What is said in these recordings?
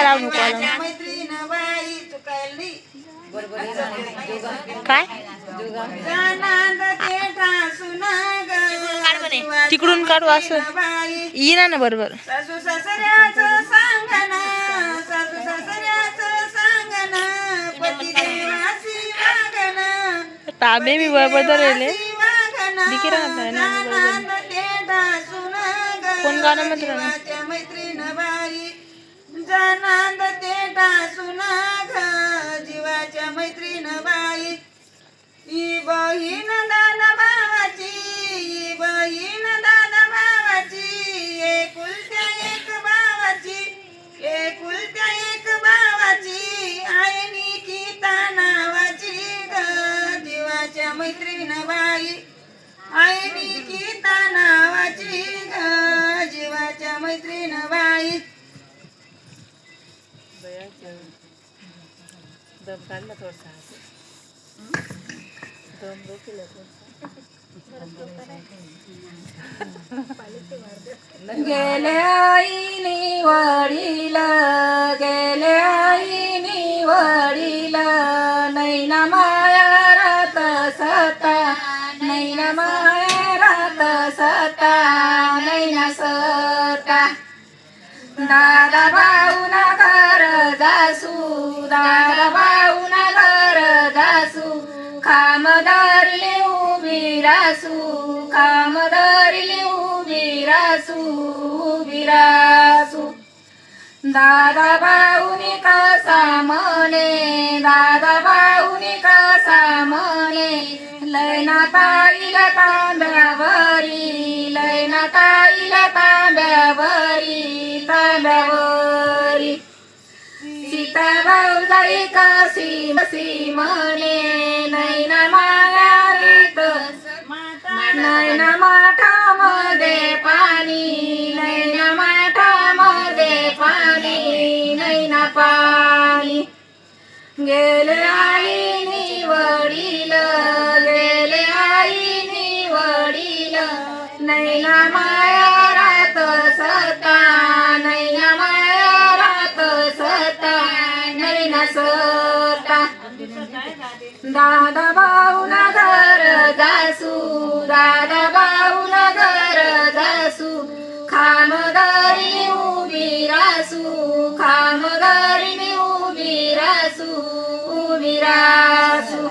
लावू नको आला. काय तिकडून काढू असं येईना ना बरोबर. सासू सासऱ्याचं सांगना, सासू सासऱ्याचं सांगना, पती देवाची वागना, ताबे मी बदलले दिकी कोण गाणं म्हणतो ना मैत्रीण बाई जनांद ते टासूना ग जीवाच्या मैत्रीण बाई. ही बहीण दादा भावाची, ही बहीण दादा भावाची, एकुलत्या एक भावाची, एकुलत्या एक भावाची, आयनी गीता नावाची ग जीवाच्या मैत्रीण बाई, आयनी गीता नावाची ग जीवाच्या मैत्रीण बाई. दम काढला थोडसा दम रोखीला गेले आईनी वडील, गेले आईनी वडील, नैना माया रात सता, नैना माया रात सता, नैना सता. दादा भाऊना घर जासू, दादा भाऊना घर जासू, खामदारीले उभी रासू, खामदारीले उभी रासू, उभी रासू. दादा भाऊनी कसा म्हणे, दादा भाऊनी कसा म्हणे, लैना ताईला तांब्यावरी, लैना ताईला तांब्यावरी, तांब्यावरी. सीता भाऊजाई कशी कशी म्हणे, नैना माया रीत, नैना माठामध्ये पाणी, नैना माठामध्ये पाणी, नैना पाणी. गेले आईनी वडील, गेले आईनी वडील, नैना माया रात सता, नैना माया रात सता, नैना सता. दादा भाऊना घर जासू, दादा भाऊना घर जासू, खामदारी उभी रासू, खामदारी उभी रासू, उभी रासू.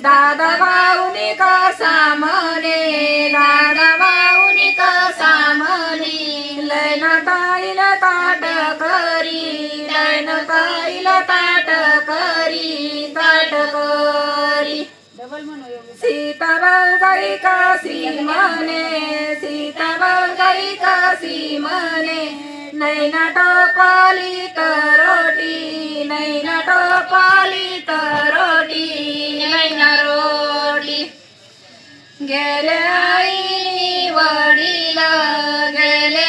दादा भाऊनी कसा म्हणे, दादा भाऊनी कसा म्हणे, लैना ताईला ताट करी, लैना ताईला ताट करी, ताट करी. सीता भाऊजाई कशी म्हणे, सीता भाऊजाई कशी म्हणे, नैना टोपली तर रोटी, नैना टोपली तर रोटी, नैना रोटी. गेले आईनी वडील, गेले